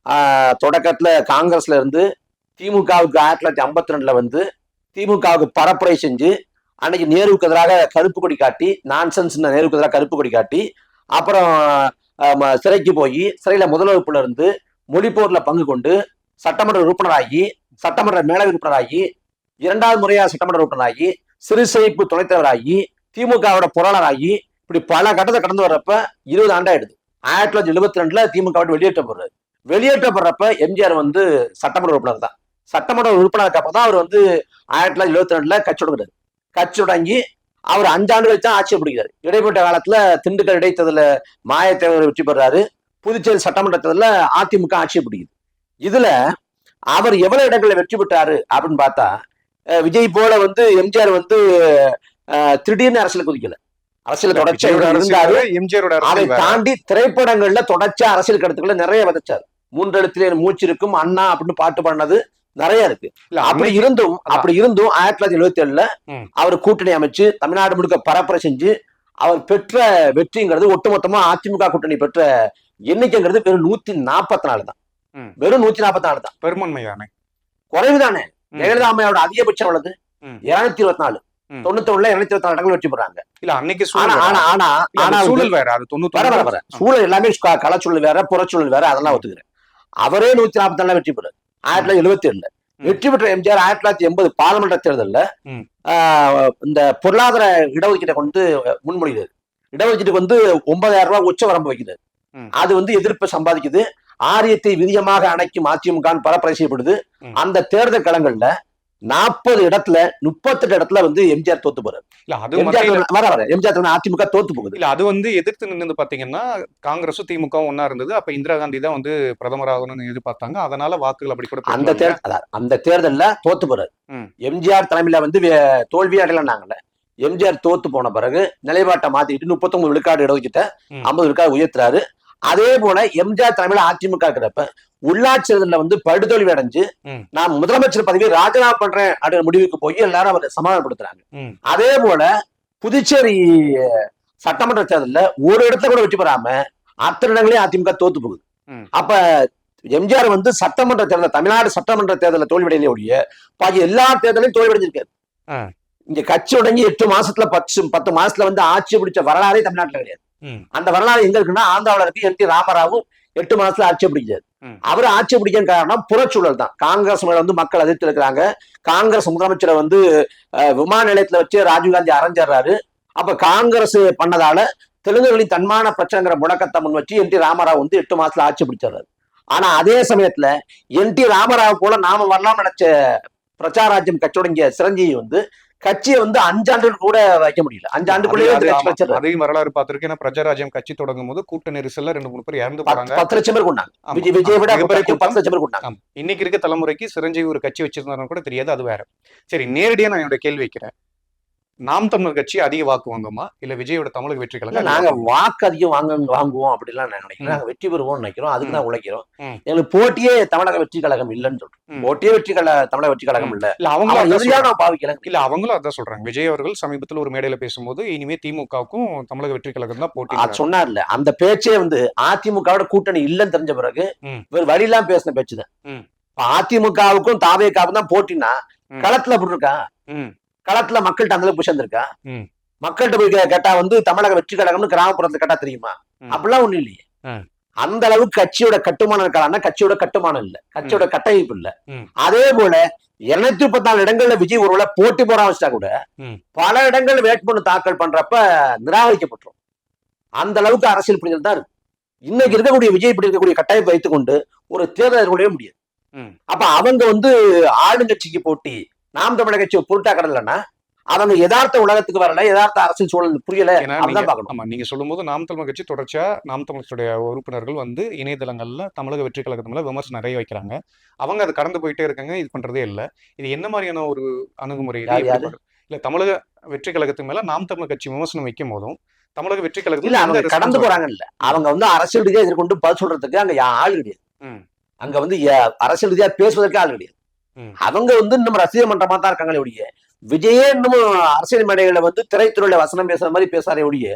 தொடக்கத்துல காங்கிரஸ்ல இருந்து திமுகவுக்கு 1952 வந்து திமுகவுக்கு பரப்புரை செஞ்சு அன்னைக்கு நேருவுக்கு எதிராக கருப்பு கொடி காட்டி, நான்சென்ஸ் நேருவுக்கு எதிராக கருப்பு கொடி காட்டி, அப்புறம் சிறைக்கு போய் சிறையில முதல் வகுப்புல இருந்து மொழிப்போர்ல பங்கு கொண்டு சட்டமன்ற உறுப்பினராகி, சட்டமன்ற மேலவை உறுப்பினராகி, 2வது முறையா சட்டமன்ற உறுப்பினராகி, சிறுசேமிப்பு துணைத் தலைவராகி, திமுகவோட பொருளாளராகி, இப்படி பல கட்டத்தை கடந்து வர்றப்ப 20 ஆண்டாயிடுது. 1972 திமுக வெளியேற்றப்படுறப்ப எம்ஜிஆர் வந்து சட்டமன்ற உறுப்பினர் தான். சட்டமன்ற உறுப்பினருக்கு அப்பதான் அவர் வந்து 1972 கட்சி தொடங்குறாரு. கட்சி தொடங்கி அவர் 5 ஆண்டு கழிச்சு தான் ஆட்சியை பிடிக்கிறாரு. இடைப்பட்ட காலத்துல திண்டுக்கல் இடைத்தேர்தல மாயத்தேவர் வெற்றி பெறாரு, புதுச்சேரி சட்டமன்ற தேர்தலில் அதிமுக ஆட்சியை பிடிக்குது. இதுல அவர் எவ்வளவு இடங்கள்ல வெற்றி பெற்றாரு அப்படின்னு பார்த்தா, விஜய் போல வந்து எம்ஜிஆர் வந்து திடீர்னு அரசியல் குதிக்கல, அரசியல் தொடர்ச்சியா இருந்தாரு. அதை தாண்டி திரைப்படங்கள்ல தொடர்ச்சியா அரசியல் கருத்துக்களை நிறைய விதைச்சாரு. 3 எழுத்திலே மூச்சு இருக்கும், அண்ணா அப்படின்னு பாட்டு பண்ணது நிறைய இருக்கு. அப்படி இருந்தும் 1977 அவர் கூட்டணி அமைச்சு தமிழ்நாடு முழுக்க பரப்புரை செஞ்சு அவர் பெற்ற வெற்றிங்கிறது ஒட்டுமொத்தமா அதிமுக கூட்டணி பெற்ற எண்ணிக்கைங்கிறது வெறும் 144 தான். வெறும் 144 தான். பெருமன்மையானே குறைவுதானே. ஜெயலலிதா அம்மையோட அதிகபட்சம் உள்ளது 224. 91 224 இடங்கள் வெற்றி பெறாங்க. இல்ல அன்னைக்கு சூழல் வேற, அது 90 சூழல் எல்லாமே களச்சூழல் வேற, புறச்சூழல் வேற, அதெல்லாம் ஒத்துக்கிறேன். அவரே 144 வெற்றி பெறாரு. 1977 வெற்றி பெற்ற எம்ஜிஆர் 1980 பாராளுமன்ற தேர்தலில் இந்த பொருளாதார இடஒதுக்கீட்டை கொண்டு முன்மொழிகிறார். இடஒதுக்கீட்டுக்கு வந்து 9,000 ரூபாய் உச்ச வரம்பு வைக்கிறார். அது வந்து எதிர்ப்பை சம்பாதிக்குது. ஆரியத்தை விதியமாக அணைக்கும் அதிமுக பரப்புரை செய்யப்படுது. அந்த தேர்தல் களங்கள்ல 40 இடத்துல 38 இடத்துல வந்து எம்ஜிஆர் தோத்து போறாரு. எம்ஜிஆர் அதிமுக தோத்து போகுது. இல்ல அது வந்து எதிர்த்து நின்று பாத்தீங்கன்னா காங்கிரஸும் திமுக ஒன்னா இருந்தது. அப்ப இந்திரா காந்தி தான் வந்து பிரதமர் ஆகணும்னு எதிர்பார்த்தாங்க. அதனால வாக்குகள் அப்படி கூட அந்த தேர்தல்ல தோத்து போறாரு. எம்ஜிஆர் தலைமையில வந்து தோல்வி அடையலன்னாங்கல்ல, எம்ஜிஆர் தோத்து போன பிறகு நிலைப்பாட்டை மாத்திட்டு 39 விழுக்காடு இடஒதுக்கீட்ட 50 விழுக்காடு உயர்த்துறாரு. அதே போல எம்ஜிஆர் தலைமையில அதிமுக இருக்கிறப்ப உள்ளாட்சி தேர்தலில் வந்து படுதோல்வி அடைஞ்சு நான் முதலமைச்சர் பதவியை ராஜினாமா பண்றேன் அப்படின்ற முடிவுக்கு போய் எல்லாரும் அவரை சமாதானப்படுத்துறாங்க. அதே போல புதுச்சேரி சட்டமன்ற தேர்தலில் ஒரு இடத்துல கூட வெற்றி பெறாம அத்தனை இடங்களையும் அதிமுக தோத்து போகுது. அப்ப எம்ஜிஆர் வந்து சட்டமன்ற தேர்தல், தமிழ்நாடு சட்டமன்ற தேர்தலில் தோல்வியடையிலே ஒழிய பாக்கி எல்லா தேர்தலையும் தோல்வியடைஞ்சிருக்காரு. இங்க கட்சி உடங்கி 8 மாசத்துல 10 மாசத்துல வந்து ஆட்சி பிடிச்ச வரலாறே தமிழ்நாட்டுல கிடையாது. அந்த வரலாறு எங்க இருக்குன்னா ஆந்திராவில இருக்கு. என் டி ராமராவும் 8 மாசத்துல ஆட்சி பிடிக்காரு. அவரு ஆட்சி பிடிக்க காரணம் புறச்சூழல் தான். காங்கிரஸ் மேல வந்து மக்கள் எதிர்த்து இருக்கிறாங்க. காங்கிரஸ் முதலமைச்சரை வந்து விமான நிலையத்துல வச்சு ராஜீவ்காந்தி அரைஞ்சாரு. அப்ப காங்கிரஸ் பண்ணதால தெலுங்குகளின் தன்மான பிரச்சனைங்கிற முழக்கத்தை முன் வச்சு என் டி ராமராவ் வந்து 8 மாசத்துல ஆட்சி பிடிச்சாரு. ஆனா அதே சமயத்துல என் டி ராமராவ் போல நாம வரலாம் நினைச்ச பிரச்சாராஜ்யம் கட்சி தொடங்கிய சிரஞ்சீவி வந்து கட்சியை வந்து 5 ஆண்டுகள் கூட வைக்க முடியல. 5 ஆண்டுக்குள்ளேயே அதையும் வரலாறு பார்த்திருக்கேன். ஏன்னா பிரஜாராஜ்யம் கட்சி தொடங்கும் போது கூட்ட நெரிசல்ல 2-3 பேர் இறந்து போறாங்க. 10 லட்சம் பேர் கொண்டாங்க. விஜய் விட 10 லட்சம் பேர் கொண்டாங்க. இன்னைக்கு இருக்க தலைமுறைக்கு சிரஞ்சீவி ஒரு கட்சி வச்சிருந்தாலும் கூட தெரியாது, அது வேற. சரி, நேரடியா நான் என்னோட கேள்வி வைக்கிறேன். நாம் தமிழர் கட்சி அதிக வாக்கு வாங்குமா இல்ல விஜயோட தமிழக வெற்றி கழகம்? நாங்க வாக்கு அதிகம் வாங்குவோம் அப்படிலாம் நான் நினைக்கிறேன். நாங்க வெற்றி பெறுவோம்னு நினைக்கிறோம். அதுக்கு தான் உழைக்கிறோம். எங்களுக்கு போட்டியே தமிழக வெற்றி கழகம் இல்லைன்னு சொல்றோம். போட்டியே தமிழக வெற்றி கழகம் இல்ல. அவங்க பாவிக்கல. இல்ல அவங்களும் அதான் சொல்றாங்க. விஜய் அவர்கள் சமீபத்தில் ஒரு மேடையில பேசும்போது இனிமே திமுகவுக்கும் தமிழக வெற்றி கழகம் தான் போட்டி சொன்னார்ல. அந்த பேச்சே வந்து அதிமுகவோட கூட்டணி இல்லைன்னு தெரிஞ்ச பிறகு வழியெல்லாம் பேசின பேச்சுதான். அதிமுகவுக்கும் தாவேக்காவுக்கும் தான் போட்டினா களத்துல அப்படி இருக்கா? களத்துல மக்கள்கிட்ட அந்த அளவுக்கு சேர்ந்திருக்கா? மக்கள்கிட்ட போய் கேட்டா வந்து தமிழக வெற்றி கழகம்னு கிராமப்புறத்துல கேட்டா தெரியுமா? அப்படிலாம் ஒண்ணு இல்லையே. அந்த அளவுக்கு கட்சியோட கட்டுமானம் இருக்காங்கன்னா கட்சியோட கட்டுமானம் இல்ல, கட்சியோட கட்டமைப்பு இல்ல. அதே போல 214 இடங்கள்ல விஜய் ஒருவேளை போட்டி போட வச்சா கூட பல இடங்கள்ல வேட்புமனு தாக்கல் பண்றப்ப நிராகரிக்கப்பட்டுரும். அந்த அளவுக்கு அரசியல் புரிதல் தான் இருக்கு. இன்னைக்கு இருக்கக்கூடிய விஜய் இப்படி இருக்கக்கூடிய கட்டமைப்பை வைத்துக் கொண்டு ஒரு தேர்தல் எதிர்கொள்ளவே முடியாது. அப்ப அவங்க வந்து ஆளுங்கட்சிக்கு போட்டி, நாம் தமிழக கட்சி பொருட்டாக்கடலைன்னா அவங்க யதார்த்த உலகத்துக்கு வரல, யதார்த்த அரசியல் சூழல் புரியல. நீங்க சொல்லும் போது நாம் தமிழக கட்சி தொடர்ச்சியா நாம் தமிழகத்துடைய உறுப்பினர்கள் வந்து இணையதளங்கள்ல தமிழக வெற்றி கழகத்துல விமர்சனம் நிறைய வைக்கிறாங்க. அவங்க அதை கடந்து போயிட்டே இருக்காங்க, இது பண்றதே இல்லை. இது என்ன மாதிரியான ஒரு அணுகுமுறை? இல்ல தமிழக வெற்றி கழகத்துக்கு மேல நாம் தமிழக கட்சி விமர்சனம் வைக்கும் போதும் தமிழக வெற்றி கழகத்துல அவங்க கடந்து போறாங்க இல்ல. அவங்க வந்து அரசியல் ரீதியா எதிர்கொண்டு பதில் சொல்றதுக்கு அங்க ஆள் கிடையாது. அங்க வந்து அரசியல் ரீதியா பேசுவதற்கு ஆள் கிடையாது. அவங்க வந்து இன்னும் ரசிகர் மன்றமா தான் இருக்காங்களே ஒழிய விஜயே இன்னும் அரசியல் மேடைகளை வந்து திரைத்துறையில வசனம் பேசுற மாதிரி பேசாரே ஒழிய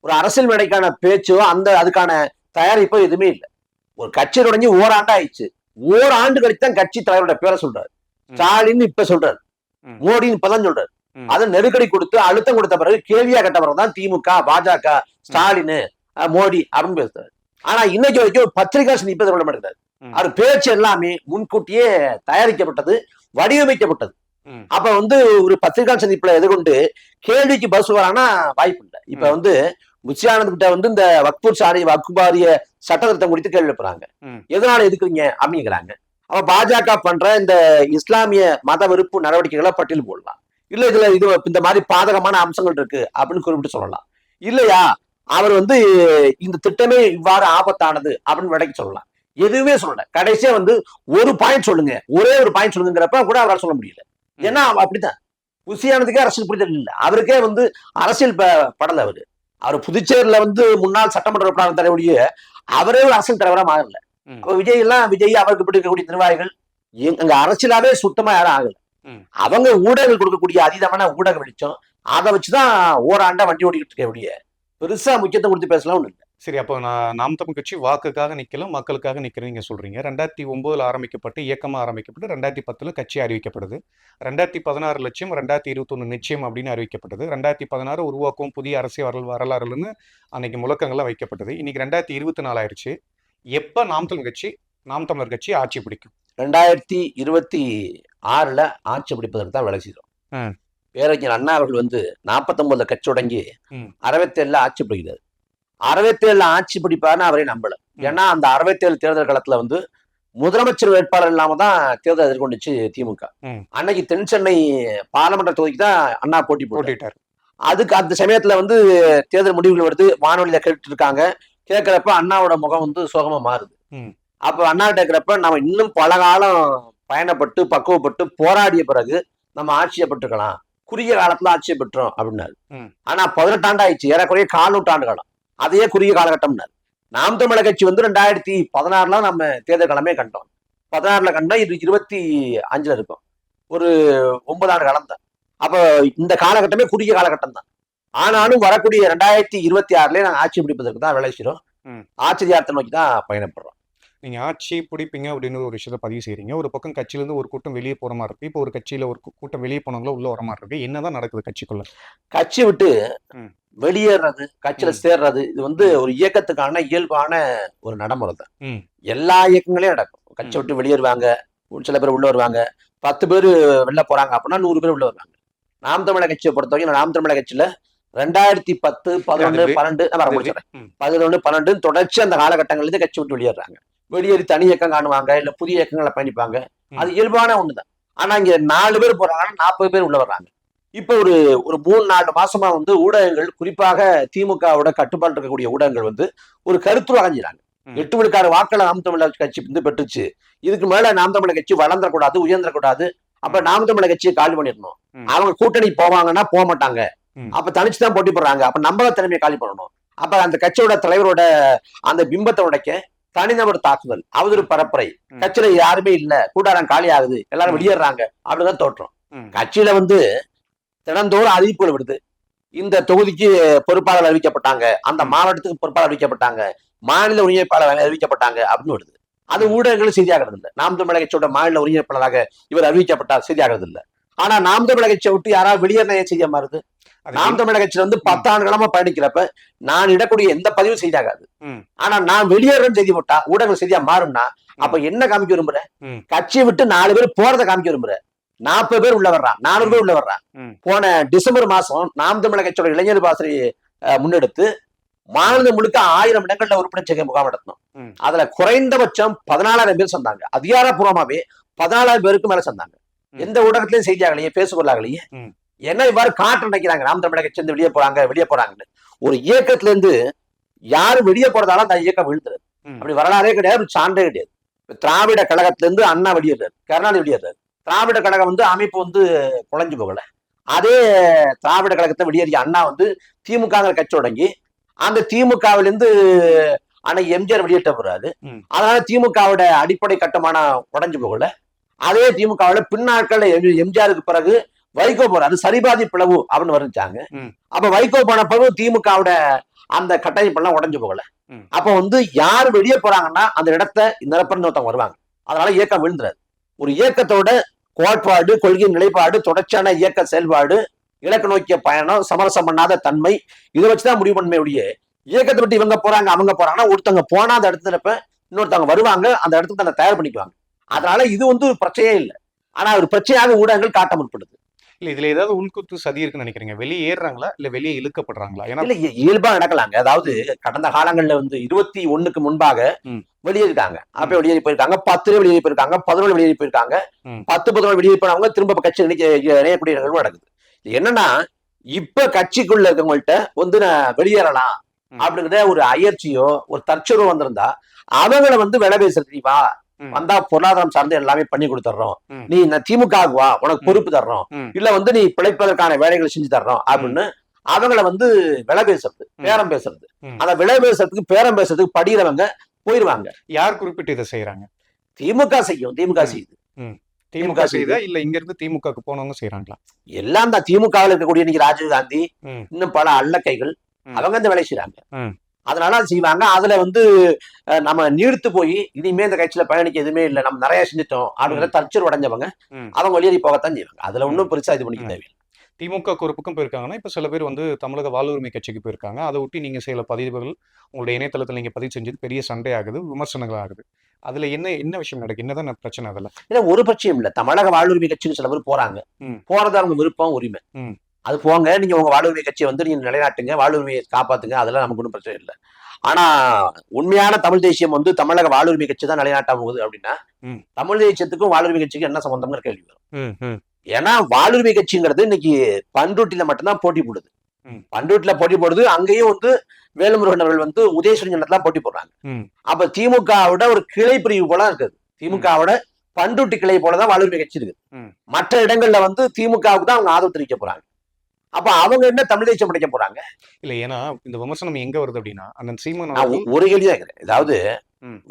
ஒரு அரசியல் மேடைக்கான பேச்சோ அதுக்கான தயாரிப்போ எதுவுமே இல்லை. ஒரு கட்சி தொடங்கி ஓராண்டு ஆயிடுச்சு. ஓராண்டு கழித்து தான் கட்சி தலைவரோட பேரை சொல்றாரு. ஸ்டாலின் இப்ப சொல்றாரு, மோடின்னு இப்பதான் சொல்றாரு. அதை நெருக்கடி கொடுத்து அழுத்தம் கொடுத்த பிறகு கேள்வியா கட்ட பிறகுதான் திமுக, பாஜக, ஸ்டாலின், மோடி அப்படின்னு பேசுறாரு. ஆனா இன்னைக்கு வரைக்கும் ஒரு பத்திரிகா சந்திப்பை கொள்ள மாட்டேங்கிறாரு. அவர் பேச்சு எல்லாமே முன்கூட்டியே தயாரிக்கப்பட்டது, வடிவமைக்கப்பட்டது. அப்ப வந்து ஒரு பத்திரிகா சந்திப்புல எதிர்கொண்டு கேள்விக்கு பஸ் வரானா வாய்ப்பு இல்லை. இப்ப வந்து முச்சியானந்த் கிட்ட வந்து இந்த வக்பூர் சாரி வக்குபாரிய சட்ட திருத்தம் குறித்து கேள்வி எழுப்புறாங்க. எதனால எதுக்குறீங்க அப்படிங்கிறாங்க. அப்ப பாஜக பண்ற இந்த இஸ்லாமிய மத வெறுப்பு நடவடிக்கைகளை பட்டியல் போடலாம். இல்ல இதுல இந்த மாதிரி பாதகமான அம்சங்கள் இருக்கு அப்படின்னு குறிப்பிட்டு சொல்லலாம். இல்லையா அவர் வந்து இந்த திட்டமே இவ்வாறு ஆபத்தானது அப்படின்னு விடைக்கு சொல்லலாம். எதுவுமே சொல்லல. கடைசியா வந்து ஒரு பாயிண்ட் சொல்லுங்க, ஒரே ஒரு பாயிண்ட் சொல்லுங்கிறப்ப கூட அவரால் சொல்ல முடியல. ஏன்னா அப்படித்தான் புசியானதுக்கே அரசியல் புரிதல் இல்லை. அவருக்கே வந்து அரசியல் படல. அவர் புதுச்சேரியில வந்து முன்னாள் சட்டமன்ற உறுப்பினர் தலைவருடைய அவரே ஒரு அரசியல் தலைவரா மாறல. அப்ப விஜய் அவருக்கு பிடிக்கக்கூடிய நிர்வாகிகள் அங்க அரசியலாவே சுத்தமா யாரும் ஆகல. அவங்க ஊடகங்கள் கொடுக்கக்கூடிய அதீதமான ஊடக வெளிச்சம் அதை வச்சுதான் ஓராண்டா வண்டி ஓடிக்கிட்டு இருக்க பெருசா முக்கியத்துவம் கொடுத்து பேசலாம் ஒண்ணு இல்லை. சரி, அப்போ நாம் தமிழ் கட்சி வாக்குக்காக நிக்கல, மக்களுக்காக நிக்கிறீங்க சொல்றீங்க. 2009 ஆரம்பிக்கப்பட்டு இயக்கமா ஆரம்பிக்கப்பட்டு 2010 கட்சி அறிவிக்கப்படுது. 2016 லட்சியம், 2021 நிச்சயம் அப்படின்னு அறிவிக்கப்பட்டது. 2016 உருவாக்கும் புதிய அரசியல் வரலாறுன்னு அன்னைக்கு முழக்கங்கள்லாம் வைக்கப்பட்டது. இன்னைக்கு 2024 ஆயிடுச்சு. எப்ப நாம் தமிழர் கட்சி ஆட்சி பிடிக்கும்? 2026 ஆட்சி பிடிப்பதற்கு தான் வேலை செய்யறோம். பேரறிஞர் அண்ணா அவர்கள் வந்து 49 கட்சி தொடங்கி 67 ஆட்சி பிடிக்கிறார். 67 ஆட்சி பிடிப்பாருன்னு அவரே நம்பல. ஏன்னா அந்த 67 தேர்தல் களத்துல வந்து முதலமைச்சர் வேட்பாளர் இல்லாம தான் தேர்தல் எதிர்கொண்டுச்சு திமுக. அன்னைக்கு தென் சென்னை பாராளுமன்ற தொகுதிக்கு தான் அண்ணா போட்டி போட்டிட்டாரு. அதுக்கு அந்த சமயத்துல வந்து தேர்தல் முடிவுகள் வருது, வானொலியில கேட்டு இருக்காங்க. கேட்கிறப்ப அண்ணாவோட முகம் வந்து சோகமா மாறுது. அப்ப அண்ணா கேட்கிறப்ப நம்ம இன்னும் பல காலம் பயணப்பட்டு பக்குவப்பட்டு போராடிய பிறகு நம்ம ஆட்சியை பெற்றுக்கலாம், குறுகிய காலத்துல ஆட்சியை பெற்றோம் அப்படின்னாரு. ஆனா 18 ஆண்டு ஆயிடுச்சு, ஏறக்குறைய 4 நூற்றாண்டு காலம். அதையே குறுகிய காலகட்டம்னாரு. நாம் தமிழக கட்சி வந்து 2016 நம்ம தேர்தல் கிழமே கண்டோம். 16 கண்டோம், இது 25 இருக்கும். ஒரு 9 ஆண்டு காலம் தான். அப்ப இந்த காலகட்டமே குறுகிய காலகட்டம் தான். ஆனாலும் வரக்கூடிய 2026 நாங்க ஆட்சி பிடிப்பதற்கு தான் வேலை செய்யறோம். ஆட்சி அதிகாரத்தை நோக்கி தான் பயணப்படுறோம். நீங்க ஆட்சி பிடிப்பீங்க அப்படின்னு ஒரு விஷயத்த பதிவு செய்றீங்க. ஒரு பக்கம் கட்சியிலேருந்து ஒரு கூட்டம் வெளியே போற மாதிரி இருக்கு. இப்போ ஒரு கட்சியில ஒரு கூட்டம் வெளியே போனவங்களும் உள்ள வர மாதிரி இருக்கு. என்னதான் நடக்குது கட்சிக்குள்ள? கட்சி விட்டு வெளியேறது, கட்சியில சேர்றது, இது வந்து ஒரு இயக்கத்துக்கான இயல்பான ஒரு நடைமுறை தான். எல்லா இயக்கங்களையும் நடக்கும். கட்சி விட்டு வெளியேறுவாங்க, சில பேர் உள்ள வருவாங்க. 10 பேர் வெளில போறாங்க அப்படின்னா 100 பேர் உள்ள வருவாங்க. நாம் தமிழர் கட்சியை பொறுத்தவரைக்கும் நாம் தமிழர் கட்சியில 2010, 11, 12 11, 12 தொடர்ச்சி அந்த காலகட்டங்கள்ல கட்சி விட்டு வெளியேறாங்க. வெளியேறி தனி இயக்கம் காணுவாங்க, இல்ல புதிய இயக்கங்களை பயணிப்பாங்க. அது இயல்பான ஒண்ணுதான். ஆனா இங்க 4 பேர் போறாங்கன்னா 40 பேர் உள்ள வர்றாங்க. இப்ப ஒரு 3-4 மாசமா வந்து ஊடகங்கள், குறிப்பாக திமுகவோட கட்டுப்பாடு இருக்கக்கூடிய ஊடகங்கள் வந்து ஒரு கருத்து அடைஞ்சிறாங்க. 8 விழுக்காடு வாக்களை நாம் தமிழர் கட்சி வந்து பெற்றுச்சு. இதுக்கு மேல நாம் தமிழர் கட்சி வளர்ந்துடக்கூடாது, உயர்ந்துடக்கூடாது. அப்ப நாம் தமிழர் கட்சியை காலி பண்ணிடணும். அவங்க கூட்டணி போவாங்கன்னா போக மாட்டாங்க. அப்ப தனிச்சுதான் போட்டி போடுறாங்க. அப்ப நம்பகத்தன்மையை காலி பண்ணணும். அப்ப அந்த கட்சியோட தலைவரோட அந்த பிம்பத்தை உடைக்க தனிநபர் தாக்குதல், அவதூறு பரப்புரை, கட்சியில யாருமே இல்ல, கூட்டாரம் காலி ஆகுது, எல்லாரும் வெளியேறாங்க அப்படிதான் தோற்றம். கட்சியில வந்து தினந்தோறும் அறிவிப்புகள் விடுது. இந்த தொகுதிக்கு பொறுப்பாளர் அறிவிக்கப்பட்டாங்க, அந்த மாவட்டத்துக்கு பொறுப்பாளர் அறிவிக்கப்பட்டாங்க, மாநில ஒருங்கிணைப்பாளர் அறிவிக்கப்பட்டாங்க அப்படின்னு வருது. அது ஊடகங்களும் செய்தியாகிறது இல்லை. நாம் தமிழர் கட்சியோட மாநில ஒருங்கிணைப்பாளராக இவர் அறிவிக்கப்பட்டார், செய்தியாகிறது இல்லை. ஆனா நாம் தமிழர் கட்சியை விட்டு யாராவது வெளியேறின செய்தியா மாறுது. நாம் தமிழர் கட்சியில வந்து 10 ஆண்டுகளமா பயணிக்கிறப்ப நான் இடக்கூடிய எந்த பதிவும் செய்தியாகாது. ஆனா நான் வெளியேறேன்னு செய்தி போட்டா ஊடகங்கள் செய்தியா மாறும்னா அப்ப என்ன காமிக்க விரும்புற? கட்சியை விட்டு 4 பேர் போறதை காமிக்க விரும்புற. 40 பேர் உள்ள வர்றான், 400 பேர் உள்ள வர்றான். போன டிசம்பர் மாசம் நாம் தமிழர் கட்சியோட இளைஞர் பாசறை முன்னெடுத்து மாநிலம் முழுக்க 1000 இடங்கள்ல உறுப்பினர் சேர்க்கை முகாம் நடத்தணும். அதுல குறைந்தபட்சம் 14,000 பேர் சொன்னாங்க. அதிகாரப்பூர்வமாவே 14,000 பேருக்கு மேல சொன்னாங்க. எந்த ஊடகத்திலயும் செய்தியாகலையே, பேசுபொருளாகலையே. என்ன இவ்வாறு காட்டு நினைக்கிறாங்க நாம் தமிழக கட்சி வெளியே போறாங்கன்னு. ஒரு இயக்கத்துல இருந்து யாரும் வெளியே போறதால அந்த இயக்கம் விழுந்துருது. அப்படி வரலாறே கிடையாது, சான்றே கிடையாது. திராவிட கழகத்துல இருந்து அண்ணா வெளியேறாரு, கருணாநிதி வெளியேறாரு. திராவிட கழகம் வந்து அமைப்பு வந்து குழஞ்சு போகல. அதே திராவிட கழகத்தை வெளியேறிய அண்ணா வந்து திமுக கட்சி தொடங்கி அந்த திமுகவில இருந்து அன்னைக்கு எம்ஜிஆர் வெளியேற்ற போறாரு. அதனால திமுகவோட அடிப்படை கட்டுமானம் உடஞ்சு போகல. அதே திமுகவுல பின்னாட்கள் எம்ஜிஆருக்கு பிறகு வைகோ போறாரு, சரிபாதி பிளவு அப்படின்னு வருச்சாங்க. அப்ப வைகோ போன பிறகு திமுகவோட அந்த கட்டமைப்பெல்லாம் உடஞ்சு போகல. அப்ப வந்து யாரு வெளியே போறாங்கன்னா அந்த இடத்த நிரப்பன்னு ஒருத்தவங்க வருவாங்க. அதனால இயக்கம் விழுந்துறாரு. ஒரு இயக்கத்தோட கோட்பாடு, கொள்கை, நிலைப்பாடு, தொடர்ச்சியான இயக்க செயல்பாடு, இலக்கு நோக்கிய பயணம், சமரசம் பண்ணாத தன்மை, இதை வச்சுதான் முடிவு பண்ண முடிய. இயக்கத்தை விட்டு இவங்க போறாங்க அவங்க போறாங்கன்னா ஒருத்தவங்க போனா அந்த இடத்துல இன்னொருத்தவங்க வருவாங்க, அந்த இடத்துக்கு தன்னை தயார் பண்ணிக்குவாங்க. அதனால இது வந்து ஒரு பிரச்சனையே இல்லை. ஆனா ஒரு பிரச்சனையாக ஊடகங்கள் காட்ட முற்படுது. இல்ல இதுல ஏதாவது உள்குத்து சதி இருக்குன்னு நினைக்கிறீங்க? வெளியே ஏறுறாங்களா இல்ல வெளியே இழுக்கப்படுறாங்களா? இல்ல இயல்பா நடக்கலாங்க. அதாவது கடந்த காலங்கள்ல வந்து 21க்கு முன்பாக வெளியேறிருக்காங்க. அப்ப வெளியேறி போயிருக்காங்க, 10 வெளியேறி போயிருக்காங்க, 11 வெளியேறி போயிருக்காங்க, 10-11 வெளியேறி போனவங்க திரும்ப கட்சி இணையக்கூடிய நிகழ்வு நடக்குது. என்னன்னா இப்ப கட்சிக்குள்ள இருக்கவங்கள்ட்ட வந்து நான் வெளியேறலாம் அப்படிங்கிற ஒரு அயற்சியோ ஒரு தற்செயலோ வந்திருந்தா அவங்களை வந்து விலை பேசுறது, வா வந்தா பொருளாதாரம் சார்ந்து எல்லாமே பண்ணி கொடுத்துறோம், நீ இந்த திமுக வா உனக்கு பொறுப்பு தர்றோம், இல்ல வந்து நீ பிழைப்பதற்கான வேலைகளை செஞ்சு தர்றோம் அப்படின்னு அவங்கள வந்து விலை பேசுறது, பேரம் பேசுறது. அந்த விலை பேசுறதுக்கு பேரம் பேசுறதுக்கு படிக்கிறவங்க போயிருவாங்க. யார் குறிப்பிட்டு இதை செய்யறாங்க? திமுக செய்யும். திமுக செய்யுது. திமுக செய்தா இல்ல இங்க இருந்து திமுகக்கு போனவங்க செய்யறாங்களா? எல்லாம் தான் திமுகவில் இருக்கக்கூடிய இன்னைக்கு ராஜீவ் காந்தி இன்னும் பல அல்லக்கைகள் அவங்க இந்த வேலை செய்யறாங்க. அதனால அது செய்வாங்க. அதுல வந்து நம்ம நீர்த்து போய் இனிமே இந்த கட்சியில பயணிக்க எதுவுமே இல்லை, நம்ம நிறைய செஞ்சுட்டோம் அப்படிங்கிற தற்செயல் உடைஞ்சவங்க அவங்க வெளியேறி போகத்தான் செய்வாங்க. அதுல ஒன்றும் பெருசா இது பண்ணிக்க தேவையில்லை. திமுக பொறுப்புக்கும் போயிருக்காங்கன்னா இப்ப சில பேர் வந்து தமிழக வாழ்வுரிமை கட்சிக்கு போயிருக்காங்க. அதை ஒட்டி நீங்க சில பதிவுகள் உங்களுடைய இணையதளத்தில் நீங்க பதிவு செஞ்சது பெரிய சண்டை ஆகுது, விமர்சனங்கள் ஆகுது. அதுல என்ன விஷயம் நடக்கு? என்னதான் பிரச்சனை? அதுல இல்ல ஒரு பிரச்சனையும் இல்ல. தமிழக வாழ்வுரிமை கட்சின்னு சில பேர் போறாங்க, போறது அவங்க விருப்பம், உரிமை. அது போங்க, நீங்க உங்க வாழ்வுரிமை கட்சியை வந்து நீங்க நிலைநாட்டுங்க, வாழ்வுரிமையை காப்பாத்துங்க, அதெல்லாம் நமக்கு ஒன்றும் பிரச்சனை இல்லை. ஆனா உண்மையான தமிழ் தேசியம் வந்து தமிழக வாழ்வுரிமை கட்சி தான் நிலைநாட்ட போகுது அப்படின்னா தமிழ் தேசியத்துக்கும் வாழ்வுரிமை கட்சிக்கும் என்ன சம்பந்தம்ங்கிற கேள்வி வரும். ஏன்னா வாழ்வுரிமை கட்சிங்கிறது இன்னைக்கு பண்ருட்டில மட்டும்தான் போட்டி போடுது. பண்ருட்டில போட்டி போடுது. அங்கேயும் வந்து வேலுமுருகன் அவர்கள் வந்து உதயசூரியன் போட்டி போடுறாங்க. அப்ப திமுகவோட ஒரு கிளை பிரிவு போல இருக்குது. திமுகவோட பண்ருட்டி கிளை போலதான் வாழ்வுரிமை கட்சி இருக்கு. மற்ற இடங்கள்ல வந்து திமுகவுக்கு தான் அவங்க ஆதரவு தெரிவிக்க போறாங்க. அப்ப அவங்க என்ன தமிழ் தேசியம் படைக்க போறாங்க? இல்ல ஏன்னா இந்த விமர்சனம் எங்க வருது அப்படின்னா அந்த சீமான் ஒரு கேள்விதான் இருக்கிறேன். அதாவது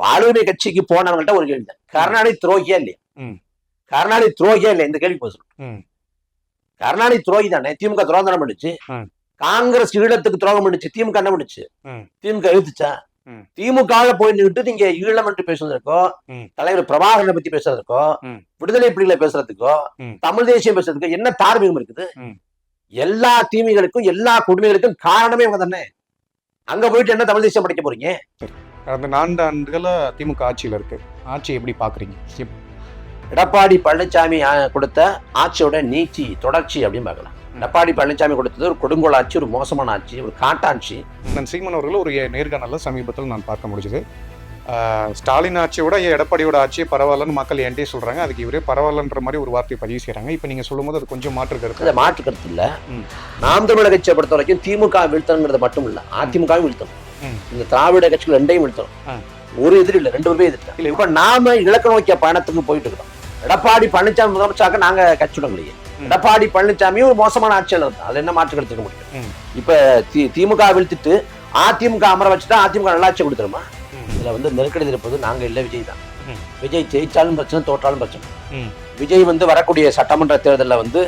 வாழ்வுரிமை கட்சிக்கு போனவங்கள்ட்ட ஒரு கேள்வி தான், கருணாநிதி துரோகியா இல்லையா? கருணாநிதி துரோகியா இல்லையா? இந்த கேள்வி போதும். கருணாநிதி துரோகி தானே. திமுக துரோகம் தானே பண்ணுச்சு. காங்கிரஸ் ஈழத்துக்கு துரோகம் பண்ணிச்சு, திமுக என்ன பண்ணுச்சு? ம். திமுக எழுத்துச்சா? ம். திமுக போய் நின்றுட்டு நீங்க ஈழம் என்று பேசுவதற்கோ, ம். தலைவர் பிரபாகரனை பத்தி பேசுறதுக்கோ, ம். விடுதலை புலிகளை பேசுறதுக்கோ, ம். தமிழ் தேசியம் பேசுறதுக்கோ என்ன தார்மீகம் இருக்குது? ம். எல்லா தீமைகளுக்கும் எல்லா கொடுமைகளுக்கும் காரணமே இவங்க தானே. அங்க போயிட்டு என்ன தமிழ் தேசியம் படிக்க போறீங்க? கடந்த 4 ஆண்டுகளா திமுக ஆட்சியில இருக்கு. ஆட்சி எப்படி பாக்குறீங்க? எடப்பாடி பழனிசாமி கொடுத்த ஆட்சியோட நீட்சி தொடர்ச்சி அப்படின்னு பார்க்கலாம். எடப்பாடி பழனிசாமி கொடுத்தது ஒரு கொடுங்கோல் ஆட்சி, ஒரு மோசமான ஆட்சி, ஒரு காட்டாட்சி. நான் சீமான் அவர்கள் ஒரு நேர்காணல சமீபத்தில் நான் பார்க்க முடிஞ்சது. ஸ்டாலின் ஆட்சியோட எடப்பாடியோட ஆட்சியே பரவாயில்லன்னு மக்கள் என்கிட்டே சொல்றாங்க. அதுக்கு இவரே பரவாயில்லன்ற மாதிரி ஒரு வார்த்தையை பதிவு செய்யறாங்க. இப்போ நீங்க சொல்லும் போது அது கொஞ்சம் மாற்று கருத்து. அதை மாற்று கருத்து இல்ல. நாம் தமிழர் கட்சியை பொறுத்த வரைக்கும் திமுக வீழ்த்தணுங்கிறது மட்டும் இல்ல, அதிமுகவும் வீழ்த்தணும். இந்த திராவிட கட்சிகள் ரெண்டையும் வீழ்த்தணும். ஒரு எதிரி இல்ல, 2 பேரும் எதிர்த்து. இப்ப நாம இலக்கு நோக்கிய பயணத்துக்கு போயிட்டு இருக்கோம். எடப்பாடி பழனிசாமி முதலமைச்சராக நாங்க கட்சி விடலையே. எடப்பாடி பழனிசாமி ஒரு மோசமான ஆட்சியாளர் இருந்தா அது என்ன மாற்று கருத்துக்க முடியும்? இப்ப திமுக வீழ்த்திட்டு அதிமுக அமர வச்சுட்டா அதிமுக நல்லாட்சி கொடுத்துருமா? இதுல நெருக்கடி இருப்பது நாங்க இல்ல, விஜய் தான். விஜய் ஜெயிச்சாலும் பிரச்சனை, தோற்றாலும் பிரச்சனை. விஜய் வரக்கூடிய சட்டமன்ற தேர்தலில்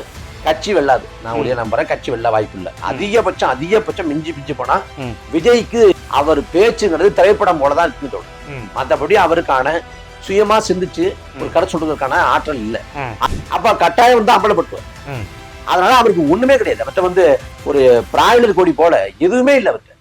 கட்சி வெல்லாது, நான் உடைய நம்புறேன். கட்சி வெல்ல வாய்ப்பு இல்லை. அதிகபட்சம் மிஞ்சி போனா விஜய்க்கு அவர் பேச்சுங்கிறது திரைப்படம் போலதான் இருக்குன்னு தோணும். மற்றபடி அவருக்கான சுயமா சிந்திச்சு ஒரு கருத்து சொல்றதுக்கான ஆற்றல் இல்லை. அப்ப கட்டாயம் அம்பலப்பட்டுவார். அதனால அவருக்கு ஒண்ணுமே கிடையாது. மற்ற ஒரு பிராய்லர் கோடி போல எதுவுமே இல்லை அவருக்கு.